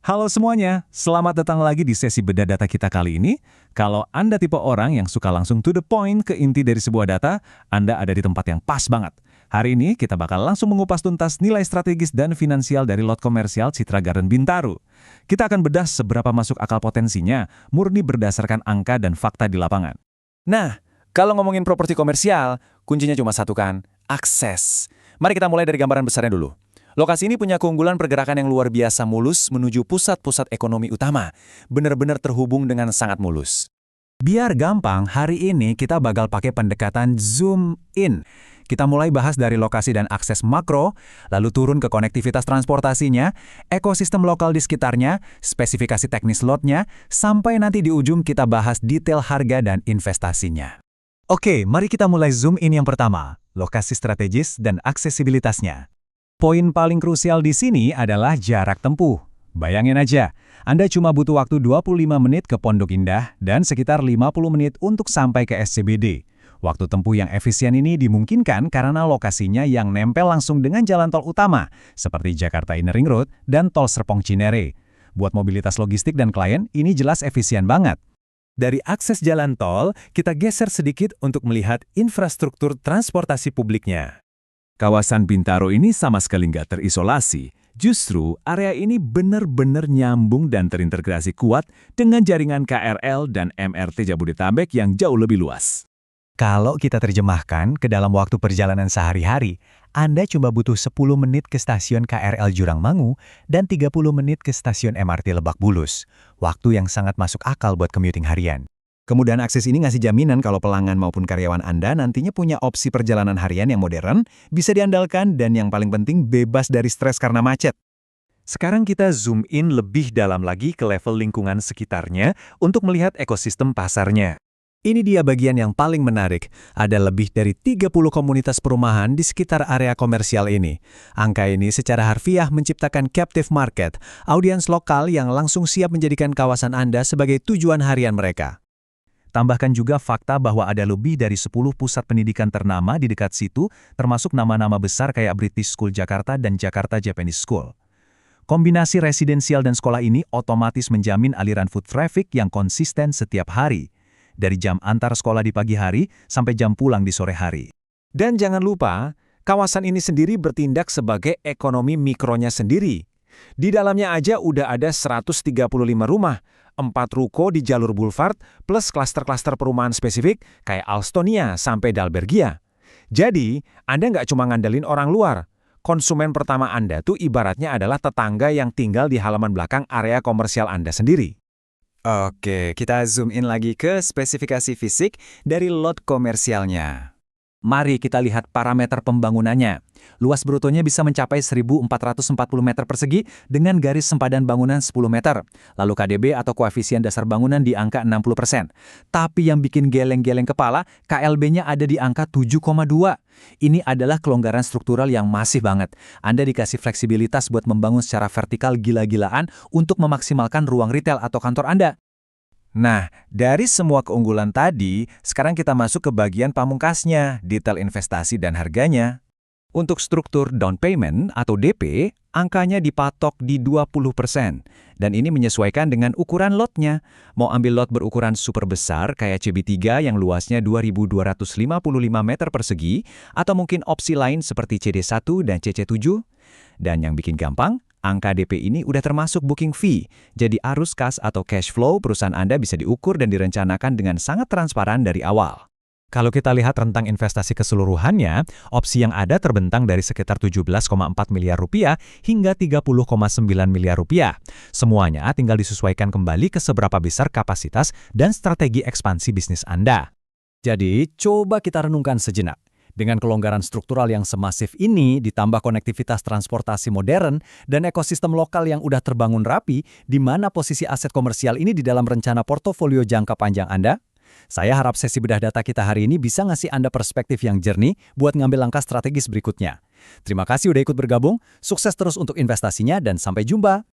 Halo semuanya, selamat datang lagi di sesi bedah data kita kali ini. Kalau Anda tipe orang yang suka langsung to the point ke inti dari sebuah data, Anda ada di tempat yang pas banget. Hari ini kita bakal langsung mengupas tuntas nilai strategis dan finansial dari lot komersial Citra Garden Bintaro. Kita akan bedah seberapa masuk akal potensinya, murni berdasarkan angka dan fakta di lapangan. Nah, kalau ngomongin properti komersial, kuncinya cuma satu kan, akses. Mari kita mulai dari gambaran besarnya dulu. Lokasi ini punya keunggulan pergerakan yang luar biasa mulus menuju pusat-pusat ekonomi utama. Benar-benar terhubung dengan sangat mulus. Biar gampang, hari ini kita bakal pakai pendekatan zoom in. Kita mulai bahas dari lokasi dan akses makro, lalu turun ke konektivitas transportasinya, ekosistem lokal di sekitarnya, spesifikasi teknis lotnya, sampai nanti di ujung kita bahas detail harga dan investasinya. Oke, mari kita mulai zoom in yang pertama, lokasi strategis dan aksesibilitasnya. Poin paling krusial di sini adalah jarak tempuh. Bayangin aja, Anda cuma butuh waktu 25 menit ke Pondok Indah dan sekitar 50 menit untuk sampai ke SCBD. Waktu tempuh yang efisien ini dimungkinkan karena lokasinya yang nempel langsung dengan jalan tol utama, seperti Jakarta Inner Ring Road dan Tol Serpong Cinere. Buat mobilitas logistik dan klien, ini jelas efisien banget. Dari akses jalan tol, kita geser sedikit untuk melihat infrastruktur transportasi publiknya. Kawasan Bintaro ini sama sekali nggak terisolasi. Justru, area ini benar-benar nyambung dan terintegrasi kuat dengan jaringan KRL dan MRT Jabodetabek yang jauh lebih luas. Kalau kita terjemahkan ke dalam waktu perjalanan sehari-hari, Anda cuma butuh 10 menit ke stasiun KRL Jurangmangu dan 30 menit ke stasiun MRT Lebak Bulus. Waktu yang sangat masuk akal buat commuting harian. Kemudian akses ini ngasih jaminan kalau pelanggan maupun karyawan Anda nantinya punya opsi perjalanan harian yang modern, bisa diandalkan, dan yang paling penting bebas dari stres karena macet. Sekarang kita zoom in lebih dalam lagi ke level lingkungan sekitarnya untuk melihat ekosistem pasarnya. Ini dia bagian yang paling menarik. Ada lebih dari 30 komunitas perumahan di sekitar area komersial ini. Angka ini secara harfiah menciptakan captive market, audiens lokal yang langsung siap menjadikan kawasan Anda sebagai tujuan harian mereka. Tambahkan juga fakta bahwa ada lebih dari 10 pusat pendidikan ternama di dekat situ, termasuk nama-nama besar kayak British School Jakarta dan Jakarta Japanese School. Kombinasi residensial dan sekolah ini otomatis menjamin aliran foot traffic yang konsisten setiap hari, dari jam antar sekolah di pagi hari sampai jam pulang di sore hari. Dan jangan lupa, kawasan ini sendiri bertindak sebagai ekonomi mikronya sendiri. Di dalamnya aja udah ada 135 rumah, 4 ruko di jalur boulevard, plus klaster-klaster perumahan spesifik kayak Alstonia sampai Dalbergia. Jadi, Anda nggak cuma ngandelin orang luar. Konsumen pertama Anda tuh ibaratnya adalah tetangga yang tinggal di halaman belakang area komersial Anda sendiri. Oke, kita zoom in lagi ke spesifikasi fisik dari lot komersialnya. Mari kita lihat parameter pembangunannya. Luas brutonya bisa mencapai 1.440 meter persegi dengan garis sempadan bangunan 10 meter. Lalu KDB atau koefisien dasar bangunan di angka 60%. Tapi yang bikin geleng-geleng kepala, KLB-nya ada di angka 7,2. Ini adalah kelonggaran struktural yang masif banget. Anda dikasih fleksibilitas buat membangun secara vertikal gila-gilaan untuk memaksimalkan ruang retail atau kantor Anda. Nah, dari semua keunggulan tadi, sekarang kita masuk ke bagian pamungkasnya, detail investasi dan harganya. Untuk struktur down payment atau DP, angkanya dipatok di 20%. Dan ini menyesuaikan dengan ukuran lotnya. Mau ambil lot berukuran super besar kayak CB3 yang luasnya 2.255 meter persegi, atau mungkin opsi lain seperti CD1 dan CC7. Dan yang bikin gampang, angka DP ini udah termasuk booking fee. Jadi arus kas atau cash flow perusahaan Anda bisa diukur dan direncanakan dengan sangat transparan dari awal. Kalau kita lihat rentang investasi keseluruhannya, opsi yang ada terbentang dari sekitar 17,4 miliar rupiah hingga 30,9 miliar rupiah. Semuanya tinggal disesuaikan kembali ke seberapa besar kapasitas dan strategi ekspansi bisnis Anda. Jadi, coba kita renungkan sejenak. Dengan kelonggaran struktural yang semasif ini, ditambah konektivitas transportasi modern dan ekosistem lokal yang udah terbangun rapi, di mana posisi aset komersial ini di dalam rencana portofolio jangka panjang Anda? Saya harap sesi bedah data kita hari ini bisa ngasih Anda perspektif yang jernih buat ngambil langkah strategis berikutnya. Terima kasih udah ikut bergabung, sukses terus untuk investasinya dan sampai jumpa!